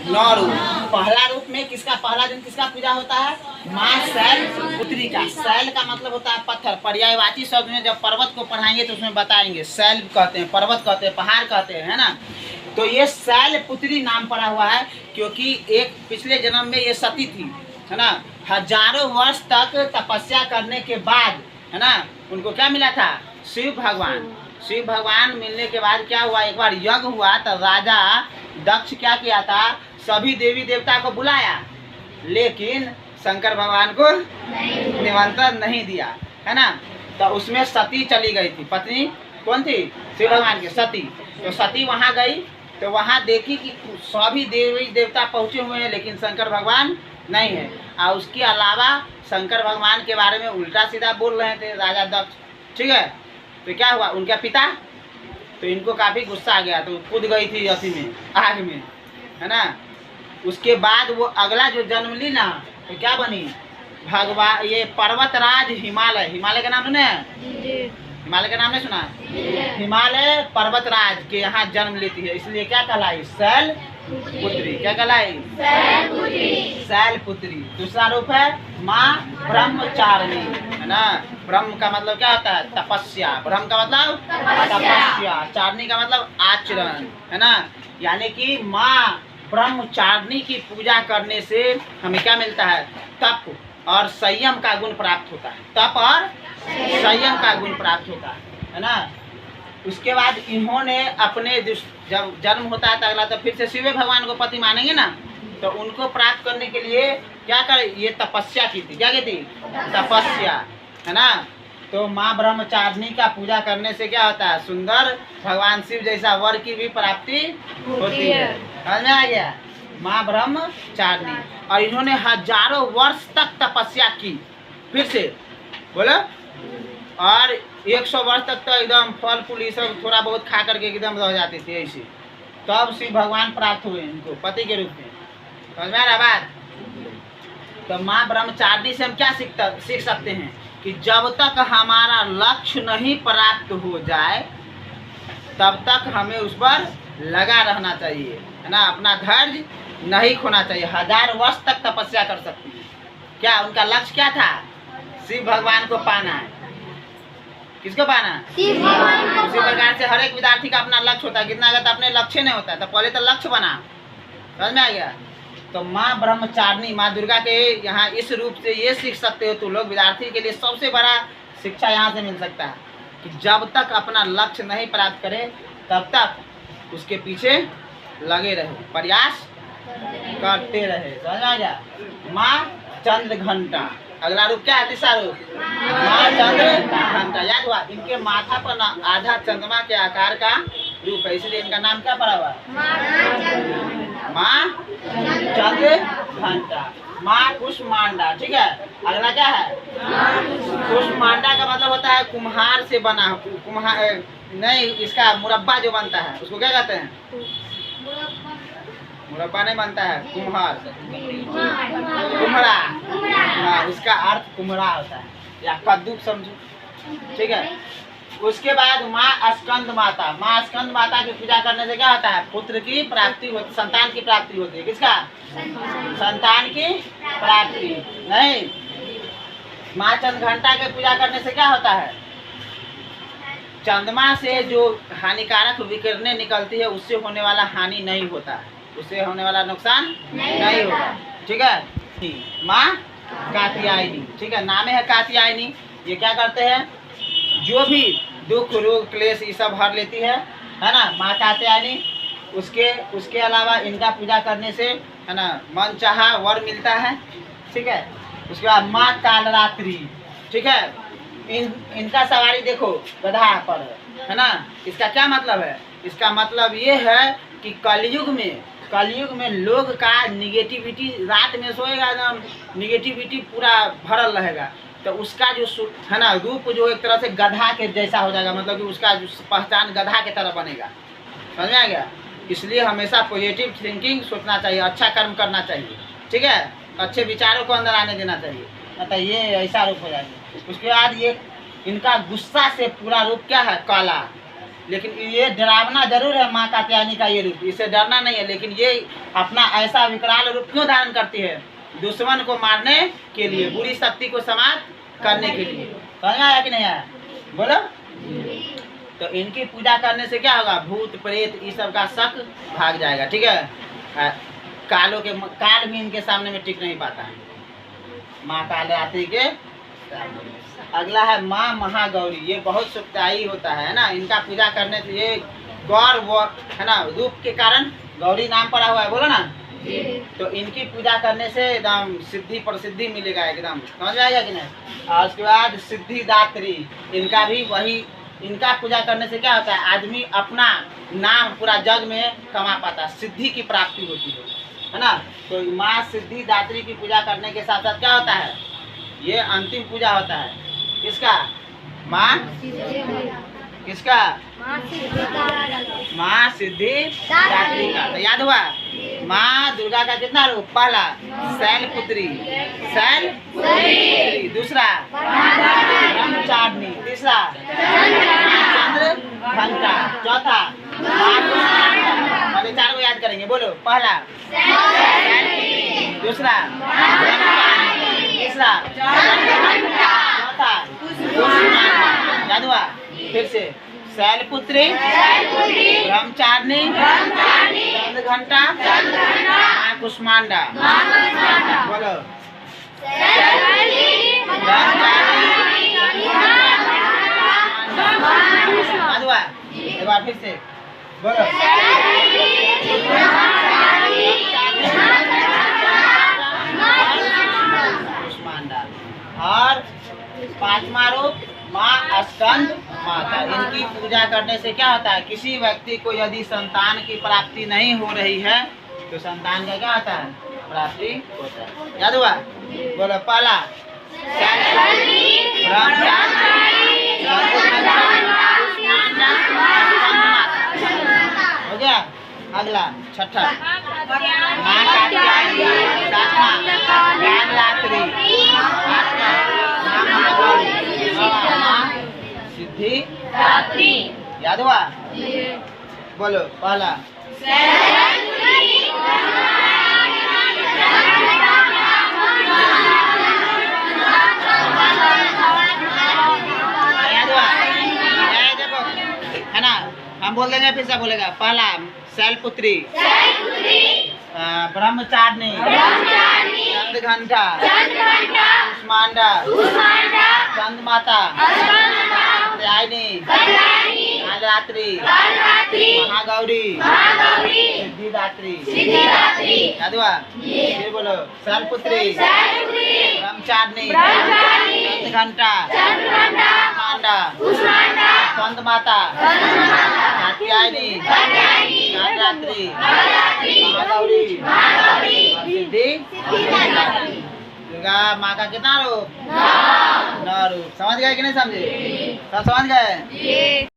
9 रूप। पहला रूप में किसका, पहला दिन किसका पूजा होता है? माँ शैल पुत्री का। शैल का मतलब होता है पत्थर। पर्यायवाची शब्द में जब पर्वत को पढ़ाएंगे तो उसमें बताएंगे। शैल कहते हैं, पर्वत कहते हैं, पहाड़ कहते हैं, है ना। तो ये शैल पुत्री नाम पड़ा हुआ है क्योंकि एक पिछले जन्म में ये सती थी, है ना। हजारों वर्ष तक तपस्या करने के बाद, है ना, उनको क्या मिला था? शिव भगवान। शिव भगवान मिलने के बाद क्या हुआ, एक बार यज्ञ हुआ तो राजा दक्ष क्या किया था, सभी देवी देवता को बुलाया, लेकिन शंकर भगवान को निमंत्रण नहीं दिया, है ना। तो उसमें सती चली गई थी। पत्नी कौन थी? शिव भगवान की सती। तो सती वहाँ गई तो वहाँ देखी कि सभी देवी देवता पहुँचे हुए हैं लेकिन शंकर भगवान नहीं है। और उसके अलावा शंकर भगवान के बारे में उल्टा सीधा बोल रहे थे राजा दक्ष, ठीक है। तो क्या हुआ, उनका पिता, तो इनको काफ़ी गुस्सा आ गया तो कूद गई थी अथी में, आग में, है ना। उसके बाद वो अगला जो जन्म ली ना तो क्या बनी? भगवान, ये पर्वतराज हिमालय। हिमालय का नाम सुने? हिमालय का नाम नहीं सुना? हिमालय पर्वतराज के यहाँ जन्म लेती है, इसलिए क्या कहलाई? शैल पुत्री। क्या कहलाई? शैल पुत्री। दूसरा रूप है माँ ब्रह्मचारिणी, है ना। ब्रह्म का मतलब क्या होता है? तपस्या। ब्रह्म का मतलब तपस्या, चारिणी का मतलब आचरण, है ना। यानी कि माँ ब्रह्मचारिणी की पूजा करने से हमें क्या मिलता है? तप और संयम का गुण प्राप्त होता है। तप और संयम का गुण प्राप्त होता है ना। उसके बाद इन्होंने अपने जब जन्म होता है तो अगला तो फिर से शिव भगवान को पति मानेंगे ना, तो उनको प्राप्त करने के लिए क्या करे? ये तपस्या की थी। क्या की थी? तपस्या, है ना। तो माँ ब्रह्मचारिणी का पूजा करने से क्या होता है? सुंदर भगवान शिव जैसा वर की भी प्राप्ति होती है। समझ में आ गया? माँ ब्रह्मचारिणी। और इन्होंने हजारों वर्ष तक तपस्या की। फिर से बोलो। और 100 वर्ष तक तो एकदम फल फूल ये सब थोड़ा बहुत खा करके एकदम रह जाते थे ऐसे। तब शिव भगवान प्राप्त हुए इनको पति के रूप में। समझ में आ रहा बात? तो माँ ब्रह्मचारिणी से हम क्या सीख सकते हैं कि जब तक हमारा लक्ष्य नहीं प्राप्त हो जाए तब तक हमें उस पर लगा रहना चाहिए, है ना। अपना धैर्य नहीं खोना चाहिए। 1000 वर्ष तक तपस्या कर सकती है। क्या उनका लक्ष्य क्या था? शिव भगवान को पाना है। किसको पाना? शिव भगवान। उसी प्रकार से हर एक विद्यार्थी का अपना लक्ष्य होता है। कितना अगर अपने लक्ष्य नहीं होता है तो पहले तो लक्ष्य बना। समझ में आ गया? तो माँ ब्रह्मचारिणी, माँ दुर्गा के यहाँ इस रूप से ये सीख सकते हो तो लोग, विद्यार्थी के लिए सबसे बड़ा शिक्षा यहाँ से मिल सकता है कि जब तक अपना लक्ष्य नहीं प्राप्त करे तब तक उसके पीछे लगे रहे, प्रयास करते रहे। समझ में आ गया? माँ चंद्र घंटा। अगला रूप क्या है? तीसरा रूप माँ चंद्र घंटा। याद हुआ? इनके माथा पर ना आधा चंद्रमा के आकार का रूप है, इसलिए इनका नाम क्या पड़ा हुआ है? माँ चंद्र घंटा। माँ कुष्मांडा। ठीक है। अगला क्या है? कुष्मांडा का मतलब होता है कुम्हार से बना। कुम्हार नहीं, इसका मुरब्बा जो बनता है उसको क्या कहते हैं? मुरब्बा नहीं बनता है, कुम्हार, कुम्हड़ा। हाँ, उसका अर्थ कुम्हड़ा होता है या कद्दू समझो। ठीक है। उसके बाद माँ स्कंद माता। माँ स्कंद माता की पूजा करने से क्या होता है? पुत्र की प्राप्ति होती, संतान की प्राप्ति होती है। किसका? संतान की प्राप्ति। नहीं, माँ चंद्र घंटा की पूजा करने से क्या होता है? चंद्रमा से जो हानिकारक विकिरणें निकलती है उससे होने वाला हानि नहीं होता है, उससे होने वाला नुकसान नहीं होगा। ठीक है। माँ कात्यायनी। ठीक है, नाम है कात्यायनी। ये क्या करते हैं? जो भी दुख रोग क्लेश ये सब हर लेती है ना, माँ कात्यायनी। उसके अलावा इनका पूजा करने से, है ना, मन चाहा वर मिलता है। ठीक है। उसके बाद माँ कालरात्रि। ठीक है। इनका सवारी देखो गधा पर, है ना। इसका क्या मतलब है? इसका मतलब ये है कि कलयुग में लोग का निगेटिविटी, रात में सोएगा एकदम निगेटिविटी पूरा भरल रहेगा, तो उसका जो है ना रूप जो एक तरह से गधा के जैसा हो जाएगा, मतलब कि उसका जो पहचान गधा के तरह बनेगा। समझ में आ गया? इसलिए हमेशा पॉजिटिव थिंकिंग सोचना चाहिए, अच्छा कर्म करना चाहिए। ठीक है। अच्छे विचारों को अंदर आने देना चाहिए, मतलब ये ऐसा रूप हो जाएगा। उसके बाद ये इनका गुस्सा से पूरा रूप क्या है? काला। लेकिन ये डरावना जरूर है माँ कात्यायनी का ये रूप, इससे डरना नहीं है, लेकिन ये अपना ऐसा विकराल रूप क्यों धारण करती है? दुश्मन को मारने के लिए, बुरी शक्ति को समाप्त करने के लिए। समझ में आया कि नहीं आया? बोलो। तो इनकी पूजा करने से क्या होगा? भूत प्रेत इस सब का शक भाग जाएगा। ठीक है, काल भी इनके सामने में टिक नहीं पाता है, माँ कालरात्रि के। अगला है माँ महागौरी। ये बहुत सुखदायी होता है ना, इनका पूजा करने से ये गौर है ना, रूप के कारण गौरी नाम पड़ा हुआ है, बोलो ना। तो इनकी पूजा करने से एकदम सिद्धि प्रसिद्धि मिलेगा, एकदम। समझ में आएगा कि नहीं? और उसके बाद सिद्धिदात्री, इनका भी वही, इनका पूजा करने से क्या होता है? आदमी अपना नाम पूरा जग में कमा पाता है, सिद्धि की प्राप्ति होती है ना। तो माँ सिद्धिदात्री की पूजा करने के साथ साथ क्या होता है? ये अंतिम पूजा होता है किसका? माँ किसका? माँ सिद्धिदात्री का। तो याद हुआ? माँ दुर्गा का कितना रूप? पहला शैलपुत्री, शैलपुत्री। दूसरा ब्रह्मचारिणी। तीसरा चंद्र घंटा। चौथा पहले 4 को याद करेंगे, बोलो। पहला दूसरा तीसरा चौथा। याद हुआ? फिर से शैलपुत्री, ब्रह्मचारिणी, चंद्र घंटा, माँ कुष्मांडा। बोलो। याद हुआ? एक बार फिर से बोलो। कुष्मांडा। और 5वां रूप माँ स्कंद माता। इनकी पूजा करने से क्या होता है? किसी व्यक्ति को यदि संतान की प्राप्ति नहीं हो रही है तो संतान का क्या होता है? प्राप्ति होता है। याद हुआ? बोलो। पहला हो गया। अगला छठा माँ कात्यायनी। सातवां कालरात्रि। सिद्धिदात्री। याद हुआ? बोलो। पहला याद हुआ? देखो है ना, हम बोल देंगे, फिर से बोलेगा। पहला शैलपुत्री, ब्रह्मचारिणी, चंद्र घंटा, कुष्मांडा, चंद माता, कात्यायनी, कालरात्रि, महागौरी, सिद्धिदात्री। याद हुआ? फिर बोलो। शैलपुत्री, ब्रह्मचारिणी, चंद घंटा, कुष्मांडा, चंद माता, कात्यायनी, कालरात्रि, महागौरी, सिद्धिदात्री। दुर्गा माँ का कितना रूप? 9 रूप। समझ गए कि नहीं समझे? सब समझ गए?